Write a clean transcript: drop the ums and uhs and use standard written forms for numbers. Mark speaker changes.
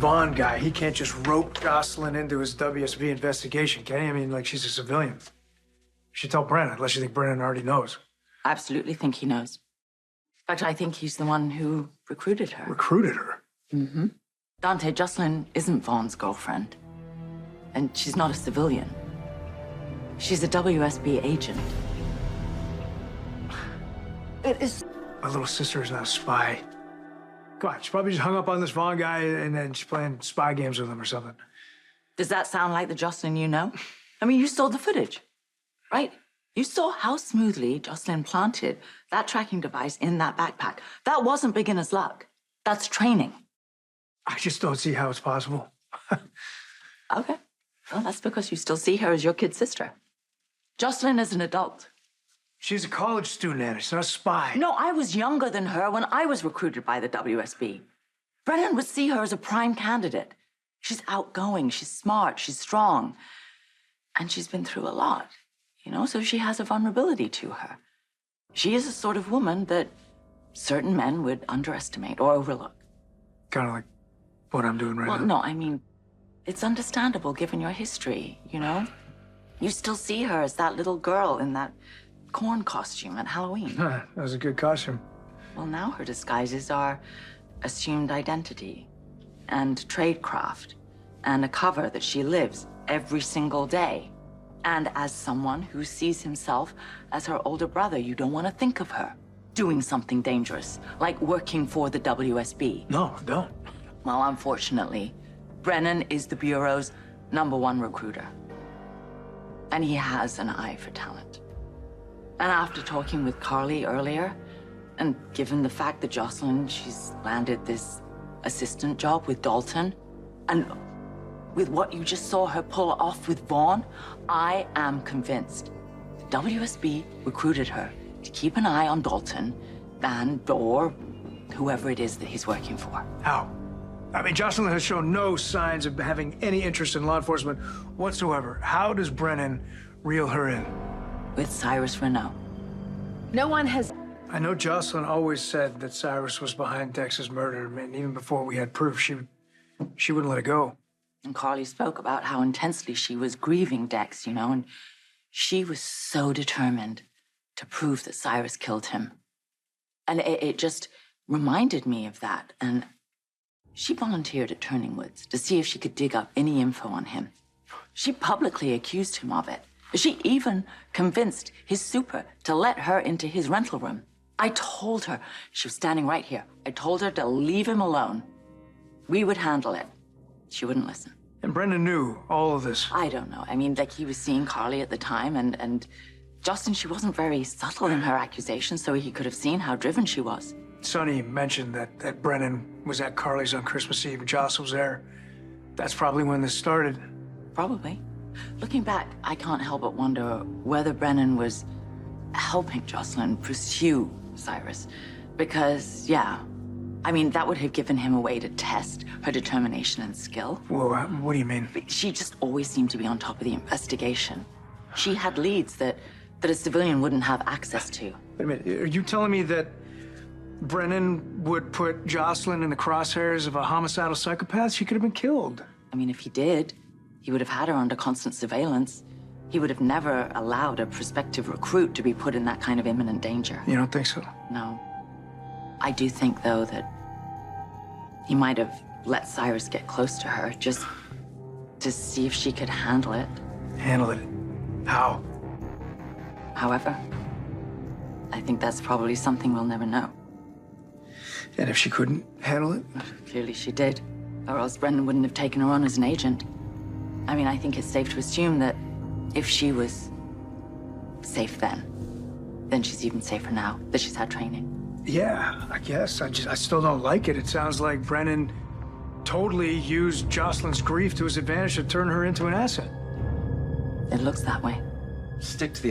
Speaker 1: Vaughn guy, he can't just rope Jocelyn into his WSB investigation, can he? I mean, like, she's a civilian. You should tell Brennan, unless you think Brennan already knows.
Speaker 2: I absolutely think he knows. In fact, I think he's the one who recruited her.
Speaker 1: Recruited her?
Speaker 2: Mm-hmm. Dante, Jocelyn isn't Vaughn's girlfriend. And she's not a civilian. She's a WSB agent. It is...
Speaker 1: My little sister is not a spy. Come on, she probably just hung up on this Vaughn guy and then she's playing spy games with him or something.
Speaker 2: Does that sound like the Jocelyn you know? I mean, you saw the footage, right? You saw how smoothly Jocelyn planted that tracking device in that backpack. That wasn't beginner's luck. That's training.
Speaker 1: I just don't see how it's possible.
Speaker 2: Okay. Well, that's because you still see her as your kid sister. Jocelyn is an adult.
Speaker 1: She's a college student, Anna. She's not a spy.
Speaker 2: No, I was younger than her when I was recruited by the WSB. Brennan would see her as a prime candidate. She's outgoing, she's smart, she's strong. And she's been through a lot, you know, so she has a vulnerability to her. She is a sort of woman that certain men would underestimate or overlook.
Speaker 1: Kind of like what I'm doing right now.
Speaker 2: Well, no, I mean, it's understandable given your history, you know? You still see her as that little girl in that corn costume at Halloween.
Speaker 1: That was a good costume.
Speaker 2: Well, now her disguises are assumed identity and tradecraft and a cover that she lives every single day. And as someone who sees himself as her older brother, you don't want to think of her doing something dangerous, like working for the WSB.
Speaker 1: No, don't.
Speaker 2: Well, unfortunately, Brennan is the Bureau's #1 recruiter. And he has an eye for talent. And after talking with Carly earlier, and given the fact that Jocelyn, she's landed this assistant job with Dalton, and with what you just saw her pull off with Vaughn, I am convinced the WSB recruited her to keep an eye on Dalton or whoever it is that he's working for.
Speaker 1: How? I mean, Jocelyn has shown no signs of having any interest in law enforcement whatsoever. How does Brennan reel her in?
Speaker 2: With Cyrus Renault.
Speaker 3: No one has...
Speaker 1: I know Jocelyn always said that Cyrus was behind Dex's murder. I mean, even before we had proof, she wouldn't let it go.
Speaker 2: And Carly spoke about how intensely she was grieving Dex, you know, and she was so determined to prove that Cyrus killed him. And it just reminded me of that. And she volunteered at Turning Woods to see if she could dig up any info on him. She publicly accused him of it. She even convinced his super to let her into his rental room. I told her, she was standing right here, I told her to leave him alone. We would handle it. She wouldn't listen.
Speaker 1: And Brennan knew all of this.
Speaker 2: I don't know. I mean, like, he was seeing Carly at the time, and Justin, she wasn't very subtle in her accusations, so he could have seen how driven she was.
Speaker 1: Sonny mentioned that Brennan was at Carly's on Christmas Eve and Jocelyn was there. That's probably when this started.
Speaker 2: Probably. Looking back, I can't help but wonder whether Brennan was helping Jocelyn pursue Cyrus. Because, yeah, I mean, that would have given him a way to test her determination and skill.
Speaker 1: Whoa, what do you mean?
Speaker 2: She just always seemed to be on top of the investigation. She had leads that a civilian wouldn't have access to.
Speaker 1: Wait a minute, are you telling me that Brennan would put Jocelyn in the crosshairs of a homicidal psychopath? She could have been killed.
Speaker 2: I mean, if he did, he would have had her under constant surveillance. He would have never allowed a prospective recruit to be put in that kind of imminent danger.
Speaker 1: You don't think so?
Speaker 2: No. I do think, though, that he might have let Cyrus get close to her just to see if she could handle it.
Speaker 1: Handle it? How?
Speaker 2: However, I think that's probably something we'll never know.
Speaker 1: And if she couldn't handle it?
Speaker 2: Clearly she did, or else Brendan wouldn't have taken her on as an agent. I mean, I think it's safe to assume that if she was safe then she's even safer now that she's had training.
Speaker 1: Yeah, I guess. I still don't like it. It sounds like Brennan totally used Jocelyn's grief to his advantage to turn her into an asset.
Speaker 2: It looks that way.
Speaker 4: Stick to the